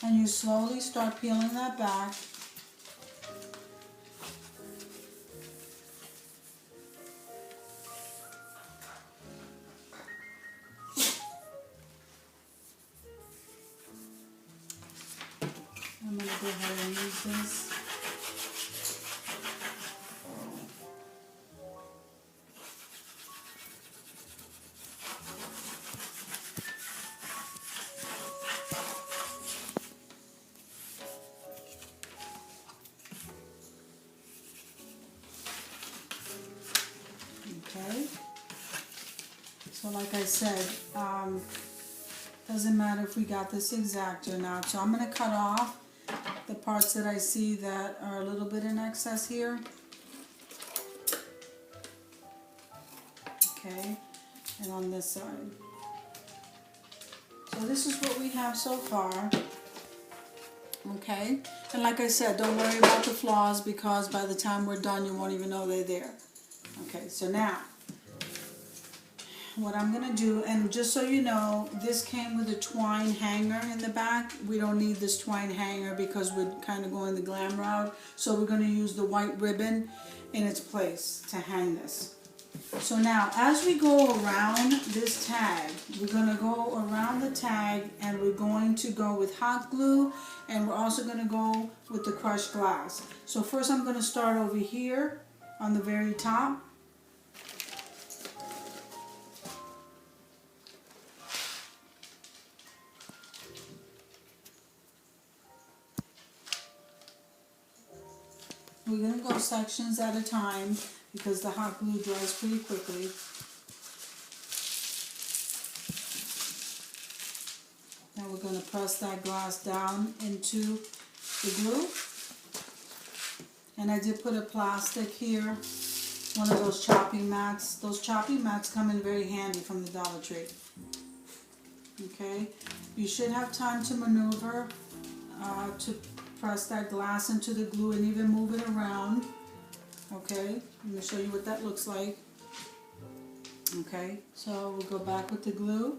And you slowly start peeling that back. I'm going to go ahead and use this. Okay, so like I said, doesn't matter if we got this exact or not. So I'm going to cut off the parts that I see that are a little bit in excess here. Okay, and on this side. So this is what we have so far. Okay, and like I said, don't worry about the flaws because by the time we're done, you won't even know they're there. Okay, so now, what I'm going to do, and just so you know, this came with a twine hanger in the back. We don't need this twine hanger because we're kind of going the glam route. So we're going to use the white ribbon in its place to hang this. So now, as we go around this tag, we're going to go around the tag and we're going to go with hot glue and we're also going to go with the crushed glass. So first I'm going to start over here on the very top. We're going to go sections at a time because the hot glue dries pretty quickly. Now we're going to press that glass down into the glue. And I did put a plastic here, one of those chopping mats. Those chopping mats come in very handy from the Dollar Tree. Okay, you should have time to maneuver to press that glass into the glue and even move it around. Okay, I'm going to show you what that looks like. Okay, so we'll go back with the glue.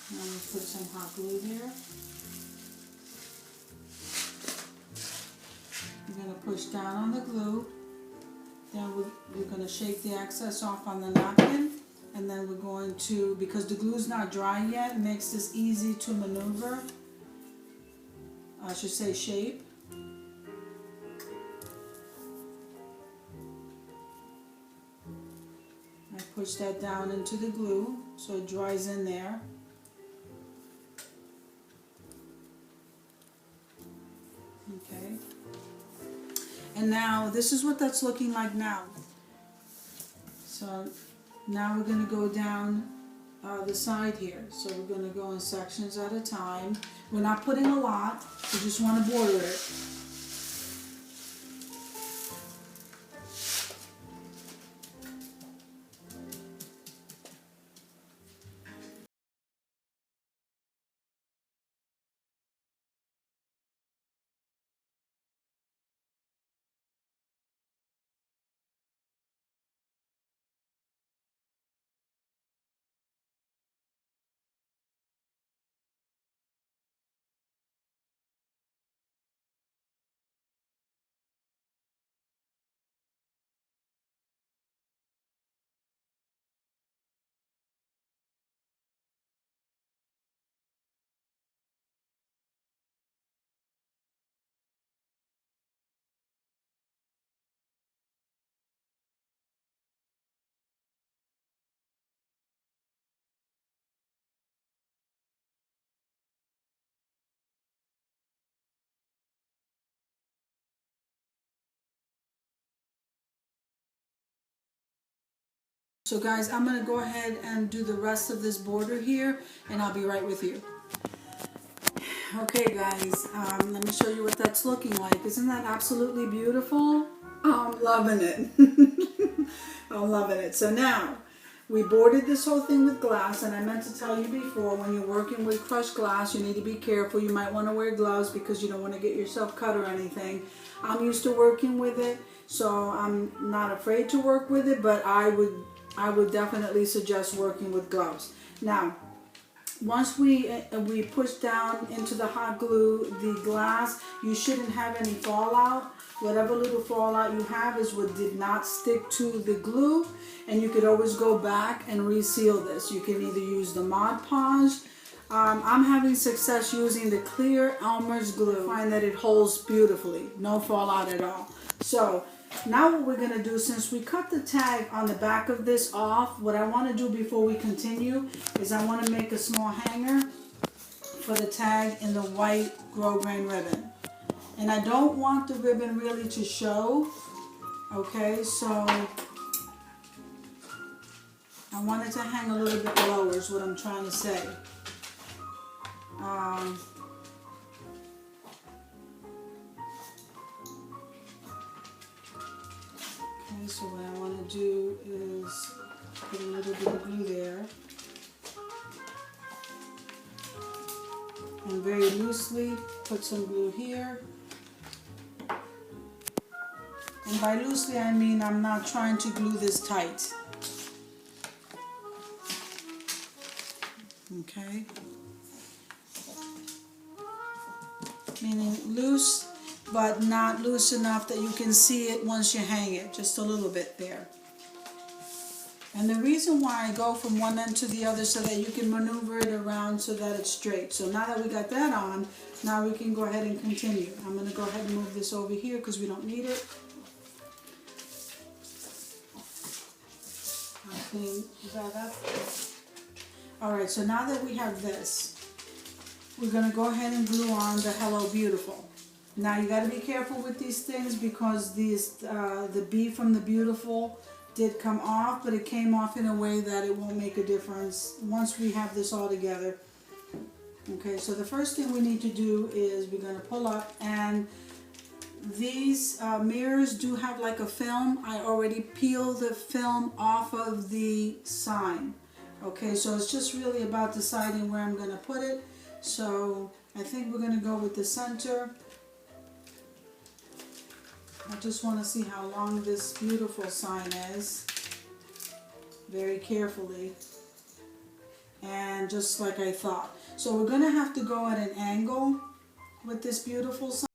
Now we'll put some hot glue there. We're going to push down on the glue. Then we're going to shake the excess off on the napkin. And then we're going to, because the glue is not dry yet, it makes this easy to maneuver. I should say shape. I push that down into the glue so it dries in there. Okay. And now this is what that's looking like now. So now we're going to go down the side here. So we're going to go in sections at a time. We're not putting a lot. We just want to border it. So guys, I'm going to go ahead and do the rest of this border here, and I'll be right with you. Okay guys, let me show you what that's looking like. Isn't that absolutely beautiful? Oh, I'm loving it. I'm loving it. So now, We boarded this whole thing with glass, and I meant to tell you before, when you're working with crushed glass, you need to be careful. You might want to wear gloves because you don't want to get yourself cut or anything. I'm used to working with it, so I'm not afraid to work with it, but I would definitely suggest working with gloves. Now, once we push down into the hot glue the glass, you shouldn't have any fallout. Whatever little fallout you have is what did not stick to the glue, and you could always go back and reseal this. You can either use the Mod Podge. I'm having success using the clear Elmer's glue. I find that it holds beautifully, no fallout at all. So now what we're going to do, since we cut the tag on the back of this off, what I want to do before we continue is I want to make a small hanger for the tag in the white grosgrain ribbon. And I don't want the ribbon really to show, okay, so I want it to hang a little bit lower is what I'm trying to say. Okay, so what I want to do is put a little bit of glue there. And very loosely put some glue here. And by loosely I mean I'm not trying to glue this tight. Okay. Meaning loose, but not loose enough that you can see it once you hang it. Just a little bit there. And the reason why I go from one end to the other so that you can maneuver it around so that it's straight. So now that we got that on, now we can go ahead and continue. I'm going to go ahead and move this over here because we don't need it. I'll clean that up. Alright, so now that we have this, we're going to go ahead and glue on the Hello Beautiful. Now you got to be careful with these things because the B from the Beautiful did come off, but it came off in a way that it won't make a difference once we have this all together. Okay, so the first thing we need to do is we're going to pull up, and these mirrors do have like a film. I already peeled the film off of the sign. Okay, so it's just really about deciding where I'm going to put it. So I think we're going to go with the center. I just want to see how long this beautiful sign is, very carefully, and just like I thought. So we're going to have to go at an angle with this beautiful sign.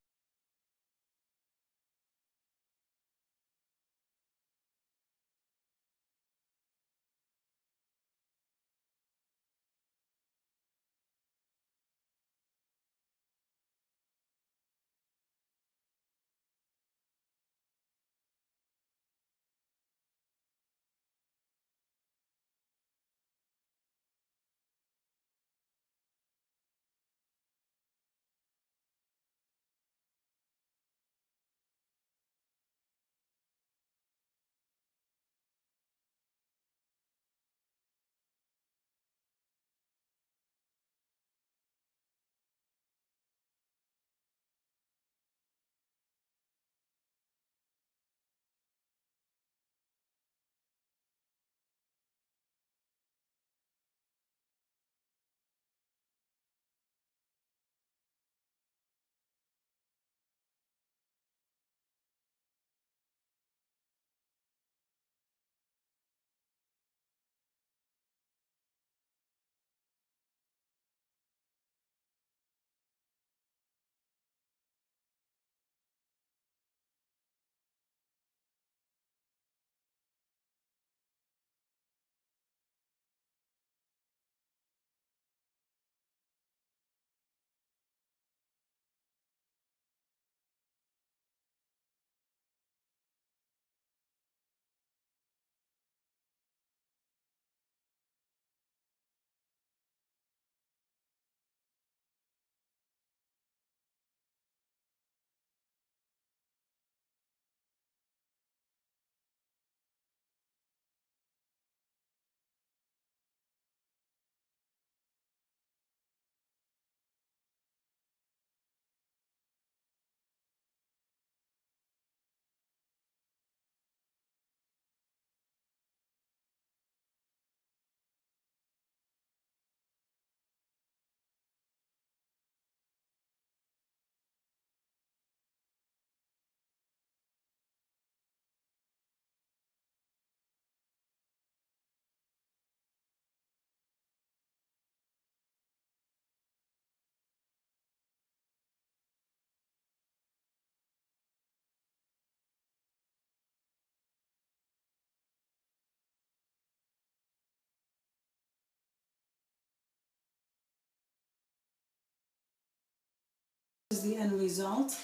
This is the end result.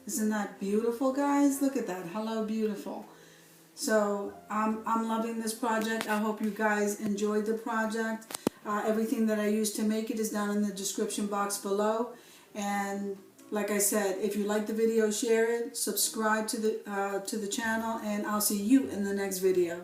Isn't that beautiful, guys? Look at that. Hello, beautiful. So I'm loving this project. I hope you guys enjoyed the project. Everything that I used to make it is down in the description box below. And like I said, if you like the video, share it, subscribe to the channel, and I'll see you in the next video.